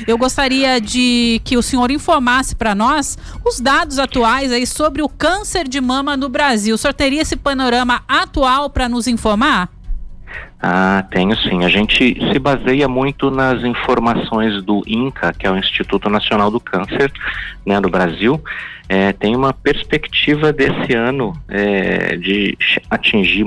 eu gostaria de que o senhor informasse para nós os dados atuais aí sobre o câncer de mama no Brasil. O senhor teria esse panorama atual para nos informar? Tenho sim. A gente se baseia muito nas informações do INCA, que é o Instituto Nacional do Câncer, né, do Brasil. Tem uma perspectiva desse ano de atingir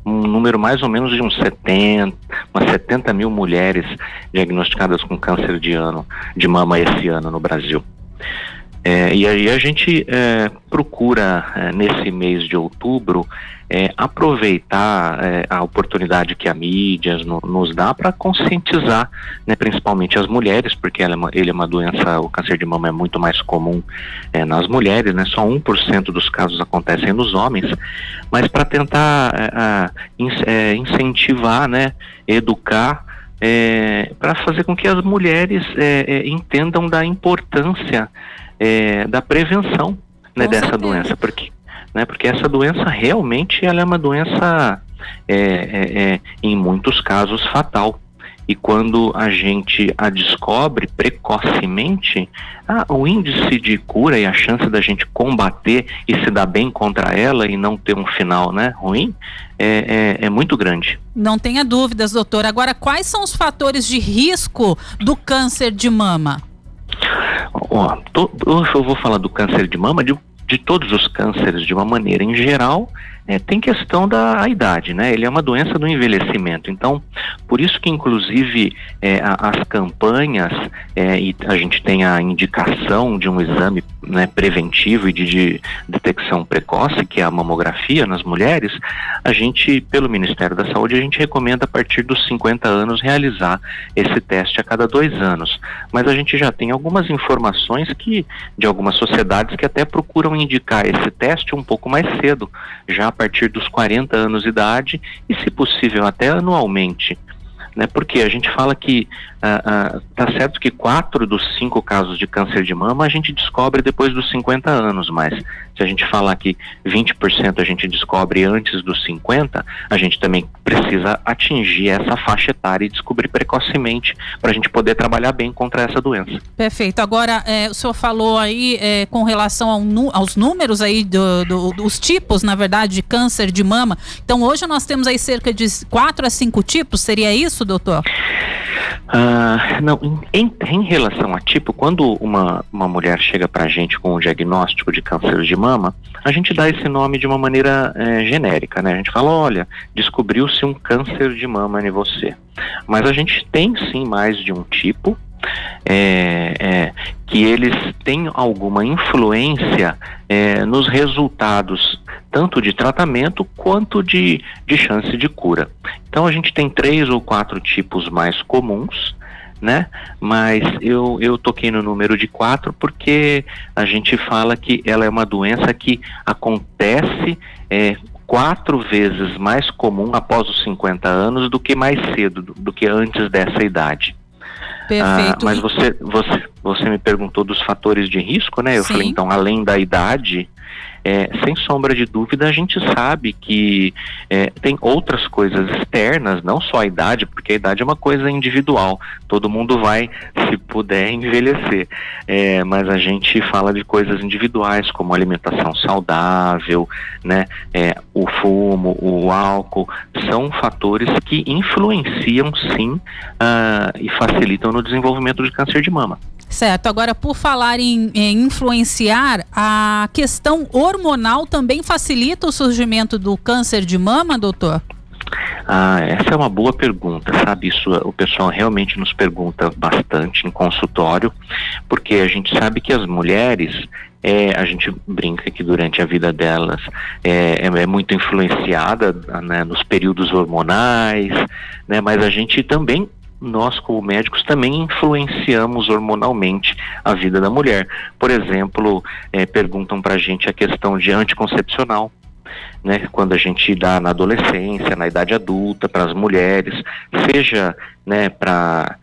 um número mais ou menos de umas 70 mil mulheres diagnosticadas com câncer de mama esse ano no Brasil. E aí a gente procura, nesse mês de outubro, aproveitar a oportunidade que a mídia nos dá para conscientizar, né, principalmente as mulheres, porque ele é uma doença, o câncer de mama é muito mais comum nas mulheres, né, só 1% dos casos acontecem nos homens, mas para tentar incentivar, né, educar, para fazer com que as mulheres entendam da importância da prevenção, né, dessa doença, porque essa doença realmente ela é uma doença em muitos casos fatal, e quando a gente a descobre precocemente, o índice de cura e a chance da gente combater e se dar bem contra ela e não ter um final, né, ruim, é muito grande. Não tenha dúvidas, doutor. Agora, quais são os fatores de risco do câncer de mama? Eu vou falar do câncer de mama, de todos os cânceres de uma maneira em geral. Tem questão da idade, né? Ele é uma doença do envelhecimento, então por isso que inclusive as campanhas e a gente tem a indicação de um exame, né, preventivo e de detecção precoce, que é a mamografia nas mulheres. A gente, pelo Ministério da Saúde, a gente recomenda a partir dos 50 anos realizar esse teste a cada 2 anos, mas a gente já tem algumas informações de algumas sociedades que até procuram indicar esse teste um pouco mais cedo, já a partir dos 40 anos de idade e, se possível, até anualmente, né? Porque a gente fala que tá certo que 4 dos 5 casos de câncer de mama a gente descobre depois dos 50 anos, mas se a gente falar que 20% a gente descobre antes dos 50, a gente também precisa atingir essa faixa etária e descobrir precocemente para a gente poder trabalhar bem contra essa doença. Perfeito. Agora, o senhor falou aí com relação aos números aí dos tipos, na verdade, de câncer de mama. Então, hoje nós temos aí cerca de 4 a 5 tipos, seria isso, doutor? Não, em relação a tipo, quando uma mulher chega pra gente com um diagnóstico de câncer de mama, a gente dá esse nome de uma maneira genérica, né? A gente fala, olha, descobriu-se um câncer de mama em você. Mas a gente tem sim mais de um tipo, que eles têm alguma influência nos resultados, tanto de tratamento quanto de chance de cura. Então a gente tem 3 ou 4 tipos mais comuns, né? Mas eu toquei no número de 4 porque a gente fala que ela é uma doença que acontece 4 vezes mais comum após os 50 anos do que mais cedo, do que antes dessa idade. Perfeito. Mas você me perguntou dos fatores de risco, né? Eu Sim. falei, então, além da idade, sem sombra de dúvida, a gente sabe que tem outras coisas externas, não só a idade, porque a idade é uma coisa individual, todo mundo vai, se puder, envelhecer, mas a gente fala de coisas individuais, como alimentação saudável, né? O fumo, o álcool, são fatores que influenciam sim e facilitam no desenvolvimento de câncer de mama. Certo. Agora, por falar em influenciar, a questão hormonal também facilita o surgimento do câncer de mama, doutor? Essa é uma boa pergunta, sabe? Isso o pessoal realmente nos pergunta bastante em consultório, porque a gente sabe que as mulheres, a gente brinca que durante a vida delas é muito influenciada, né, nos períodos hormonais, né? Mas a gente também, nós como médicos também influenciamos hormonalmente a vida da mulher. Por exemplo, perguntam pra gente a questão de anticoncepcional, né? Quando a gente dá na adolescência, na idade adulta, para as mulheres, seja, né, para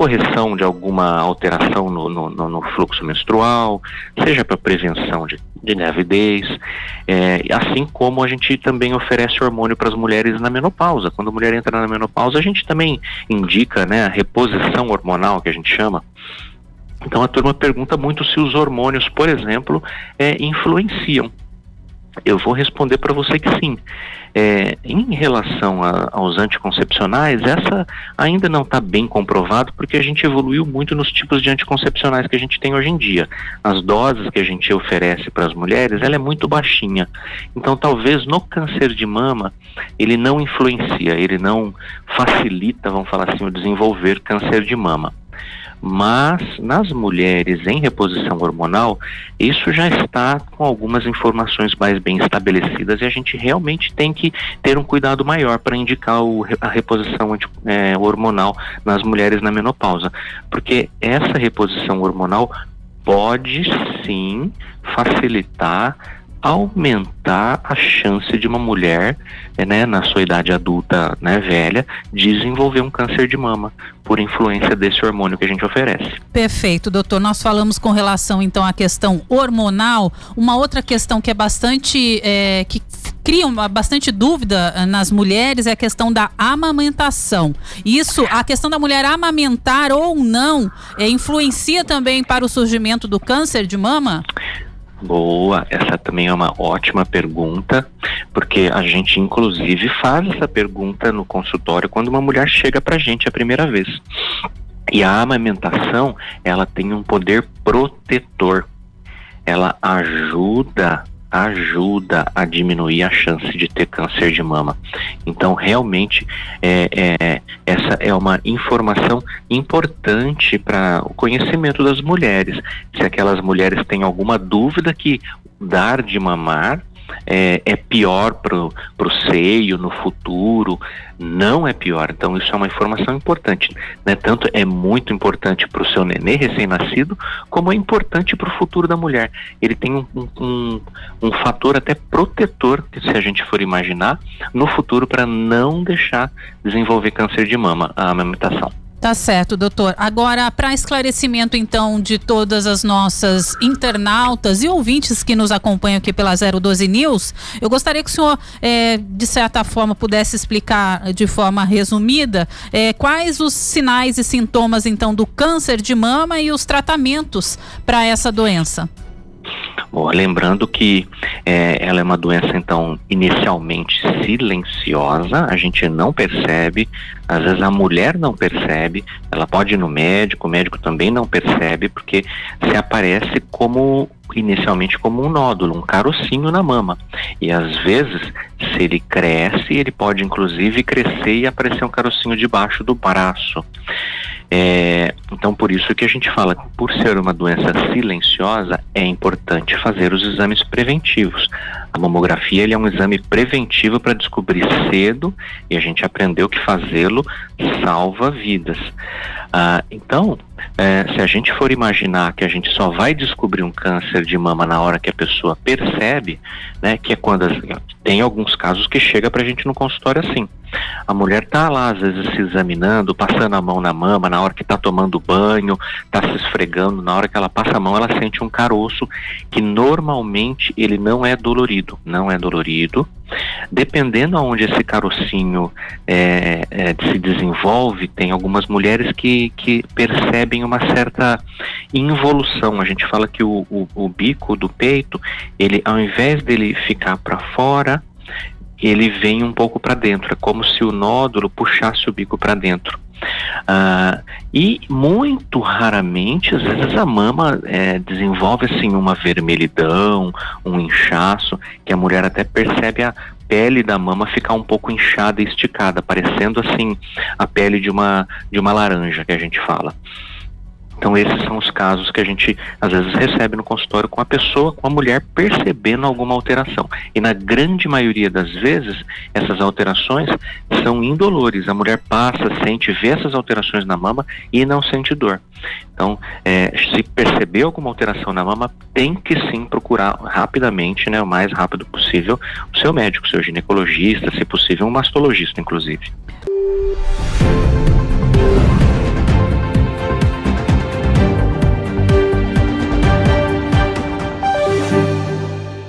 correção de alguma alteração no fluxo menstrual, seja para prevenção de gravidez, assim como a gente também oferece hormônio para as mulheres na menopausa. Quando a mulher entra na menopausa, a gente também indica, né, a reposição hormonal, que a gente chama. Então a turma pergunta muito se os hormônios, por exemplo, influenciam. Eu vou responder para você que sim. Em relação aos anticoncepcionais, essa ainda não está bem comprovado, porque a gente evoluiu muito nos tipos de anticoncepcionais que a gente tem hoje em dia. As doses que a gente oferece para as mulheres, ela é muito baixinha. Então talvez no câncer de mama ele não influencia, ele não facilita, vamos falar assim, o desenvolver câncer de mama. Mas nas mulheres em reposição hormonal, isso já está com algumas informações mais bem estabelecidas, e a gente realmente tem que ter um cuidado maior para indicar a reposição hormonal nas mulheres na menopausa, porque essa reposição hormonal pode sim facilitar, aumentar a chance de uma mulher, na sua idade adulta, velha, desenvolver um câncer de mama por influência desse hormônio que a gente oferece. Perfeito, doutor. Nós falamos com relação então à questão hormonal. Uma outra questão que é bastante que cria bastante dúvida nas mulheres é a questão da amamentação. Isso, a questão da mulher amamentar ou não, influencia também para o surgimento do câncer de mama? Boa, essa também é uma ótima pergunta, porque a gente inclusive faz essa pergunta no consultório quando uma mulher chega pra gente a primeira vez. E a amamentação, ela tem um poder protetor. Ela ajuda a diminuir a chance de ter câncer de mama. Então, realmente, essa é uma informação importante para o conhecimento das mulheres. Se aquelas mulheres têm alguma dúvida que dar de mamar é pior pro seio no futuro, não é pior. Então isso é uma informação importante, né? Tanto é muito importante para o seu nenê recém-nascido, como é importante para o futuro da mulher. Ele tem um fator até protetor, que se a gente for imaginar, no futuro, para não deixar desenvolver câncer de mama, a amamentação. Tá certo, doutor. Agora, para esclarecimento, então, de todas as nossas internautas e ouvintes que nos acompanham aqui pela 012 News, eu gostaria que o senhor, de certa forma, pudesse explicar de forma resumida quais os sinais e sintomas, então, do câncer de mama e os tratamentos para essa doença. Bom, lembrando que ela é uma doença, então, inicialmente silenciosa, a gente não percebe, às vezes a mulher não percebe, ela pode ir no médico, o médico também não percebe, porque se aparece inicialmente como um nódulo, um carocinho na mama. E às vezes, se ele cresce, ele pode inclusive crescer e aparecer um carocinho debaixo do braço. Então, por isso que a gente fala que, por ser uma doença silenciosa, é importante fazer os exames preventivos. A mamografia, ele é um exame preventivo para descobrir cedo, e a gente aprendeu que fazê-lo salva vidas. Então, se a gente for imaginar que a gente só vai descobrir um câncer de mama na hora que a pessoa percebe, né, que é quando tem alguns casos que chega pra gente no consultório assim. A mulher tá lá, às vezes, se examinando, passando a mão na mama, na hora que tá tomando banho, tá se esfregando, na hora que ela passa a mão, ela sente um caroço, que normalmente ele não é dolorido. Dependendo aonde esse carocinho se desenvolve, tem algumas mulheres que percebem uma certa involução. A gente fala que o bico do peito, ele, ao invés dele ficar para fora, ele vem um pouco para dentro, é como se o nódulo puxasse o bico para dentro. E muito raramente, às vezes a mama desenvolve assim uma vermelhidão, um inchaço, que a mulher até percebe a pele da mama ficar um pouco inchada e esticada, parecendo assim a pele de uma laranja, que a gente fala. Então esses são os casos que a gente às vezes recebe no consultório com a mulher percebendo alguma alteração. E na grande maioria das vezes, essas alterações são indolores. A mulher passa, sente, vê essas alterações na mama e não sente dor. Então, se perceber alguma alteração na mama, tem que sim procurar rapidamente, o mais rápido possível, o seu médico, o seu ginecologista, se possível um mastologista, inclusive.